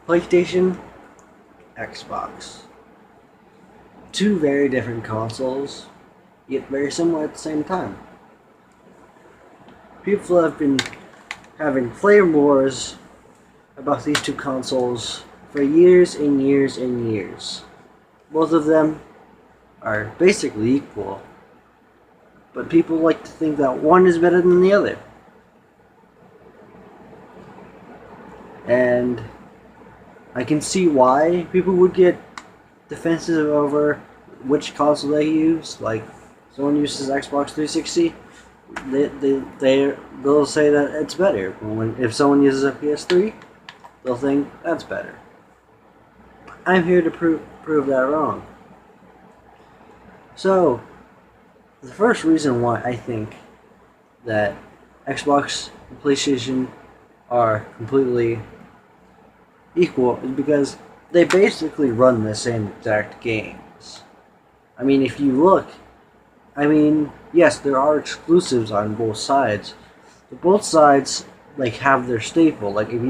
PlayStation, Xbox. Two very different consoles, yet very similar at the same time. People have been having flame wars about these two consoles for years and years and years. Both of them are basically equal, but people like to think that one is better than the other. And I can see why people would get defensive over which console they use. Like, someone uses Xbox 360, they'll say that it's better. If someone uses a PS3, they'll think that's better. I'm here to prove that wrong. So, the first reason why I think that Xbox and PlayStation are completely equal is because they basically run the same exact games. I mean, if you look, yes, there are exclusives on both sides, but both sides have their staple. Like, if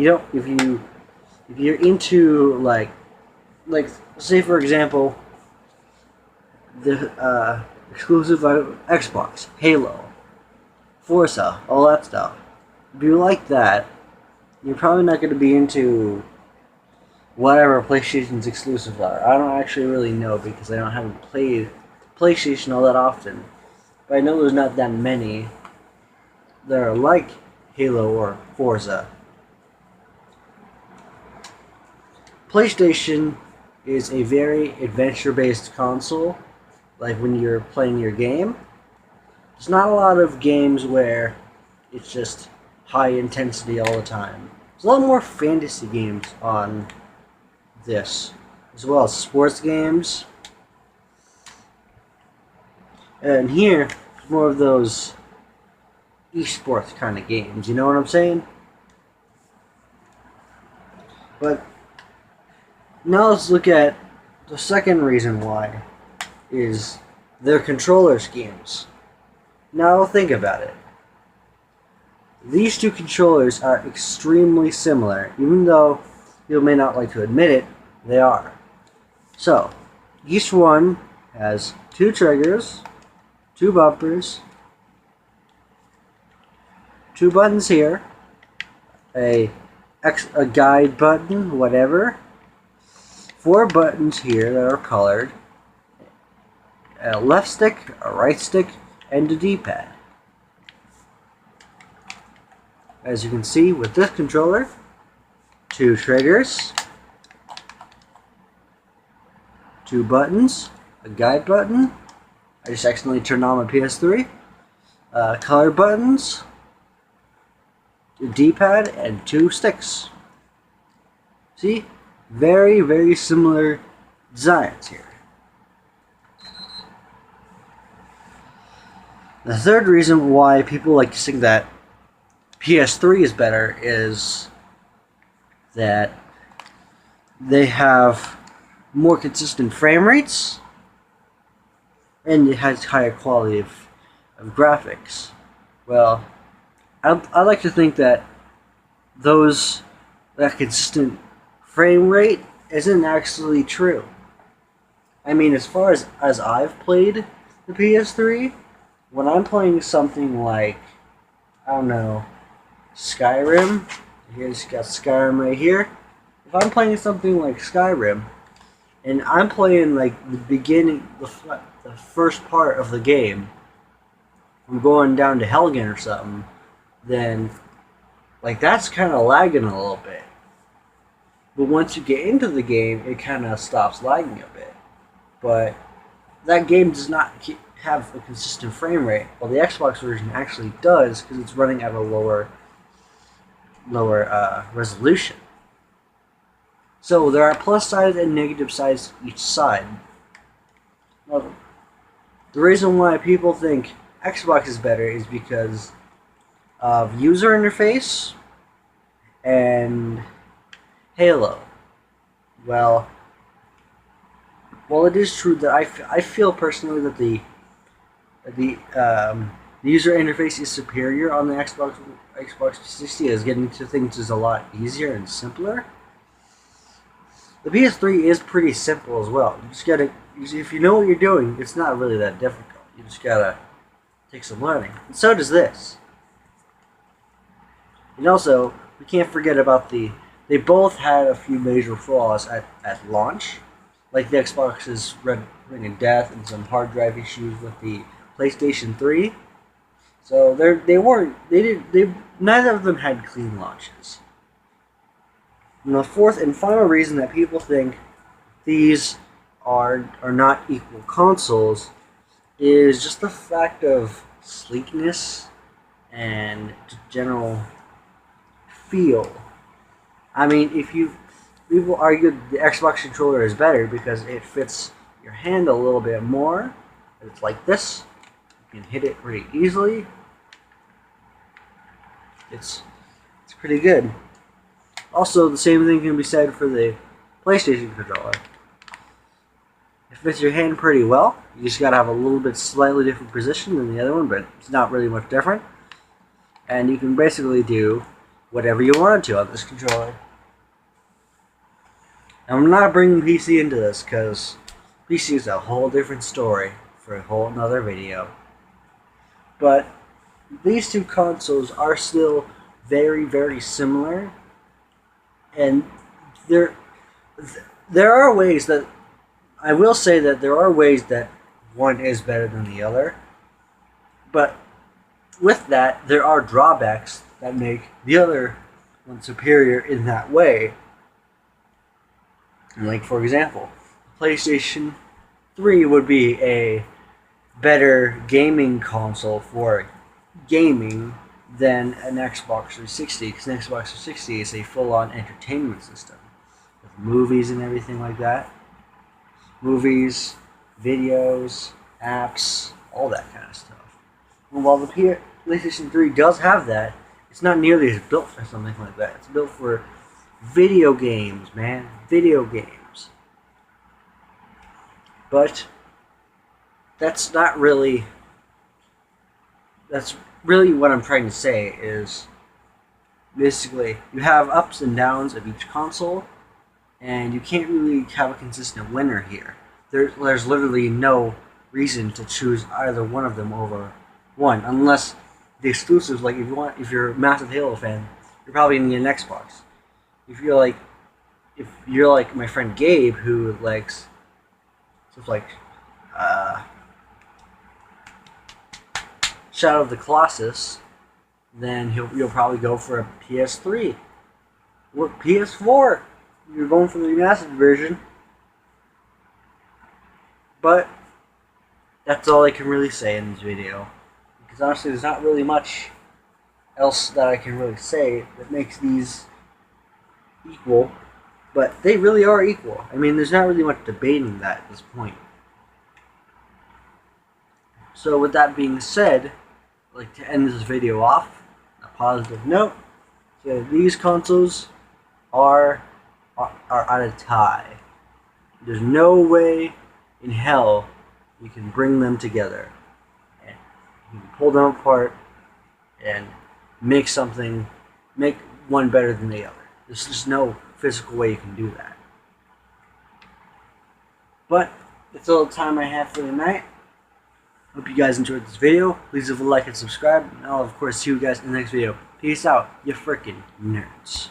you're into like say for example, the exclusive Xbox, Halo, Forza, all that stuff. If you like that, you're probably not going to be into whatever PlayStation's exclusives are. I don't actually really know because I haven't played PlayStation all that often. But I know there's not that many that are like Halo or Forza. PlayStation is a very adventure-based console. Like when you're playing your game, there's not a lot of games where it's just high intensity all the time. There's a lot more fantasy games on this, as well as sports games. And here, more of those esports kind of games, you know what I'm saying? But now let's look at the second reason why, is their controller schemes. Now think about it. These two controllers are extremely similar, even though you may not like to admit it, they are. So, each one has two triggers, two bumpers, two buttons here, a guide button, whatever, four buttons here that are colored, a left stick, a right stick, and a D-pad. As you can see with this controller, two triggers, two buttons, a guide button. I just accidentally turned on my PS3. Color buttons, a D-pad, and two sticks. See? Very, very similar designs here. The third reason why people like to think that PS3 is better is that they have more consistent frame rates and it has higher quality of graphics. Well, I like to think that that consistent frame rate isn't actually true. I mean, as far as I've played the PS3, when I'm playing something like, I don't know, Skyrim, here's got Skyrim right here. If I'm playing something like Skyrim, and I'm playing like the beginning, the first part of the game, I'm going down to Helgen or something, then like that's kind of lagging a little bit. But once you get into the game, it kind of stops lagging a bit. But that game does not have a consistent frame rate. Well, the Xbox version actually does because it's running at a lower resolution. So there are plus sides and negative sides each side. Well, the reason why people think Xbox is better is because of user interface and Halo. Well, it is true that I feel personally that the user interface is superior on the Xbox 360, as getting to things is a lot easier and simpler. The PS3 is pretty simple as well. You just gotta, if you know what you're doing, it's not really that difficult. You just gotta take some learning. And so does this. And also, we can't forget about they both had a few major flaws at launch. Like the Xbox's Ring of Death and some hard drive issues with the PlayStation 3. So neither of them had clean launches. And the fourth and final reason that people think these are not equal consoles is just the fact of sleekness and general feel. I mean, people argue the Xbox controller is better because it fits your hand a little bit more. It's like this. You can hit it pretty easily. It's pretty good. Also, the same thing can be said for the PlayStation controller. It fits your hand pretty well. You just gotta have a little bit slightly different position than the other one, but it's not really much different. And you can basically do whatever you want to on this controller. I'm not bringing PC into this because PC is a whole different story for a whole another video. But these two consoles are still very, very similar, and there are ways that I will say that there are ways that one is better than the other. But with that, there are drawbacks that make the other one superior in that way. Like, for example, PlayStation 3 would be a better gaming console for gaming than an Xbox 360, because an Xbox 360 is a full-on entertainment system with movies and everything like that. Movies, videos, apps, all that kind of stuff. And while the PlayStation 3 does have that, it's not nearly as built for something like that. It's built for video games, man. Video games. But that's really what I'm trying to say is basically you have ups and downs of each console, and you can't really have a consistent winner here. There's literally no reason to choose either one of them over one, unless the exclusives, like if you're a massive Halo fan, you're probably gonna get an Xbox. If you're like my friend Gabe, who likes stuff like Shadow of the Colossus, then you'll probably go for a PS3 or PS4. You're going for the remastered version. But that's all I can really say in this video, because honestly there's not really much else that I can really say that makes these equal, but they really are equal. I mean, there's not really much debating that at this point. So with that being said, I'd like to end this video off on a positive note. So these consoles are at a tie. There's no way in hell you can bring them together and you can pull them apart and make one better than the other. There's just no physical way you can do that. But that's all the time I have for tonight. Hope you guys enjoyed this video. Please leave a like and subscribe, and I'll of course see you guys in the next video. Peace out, you freaking nerds.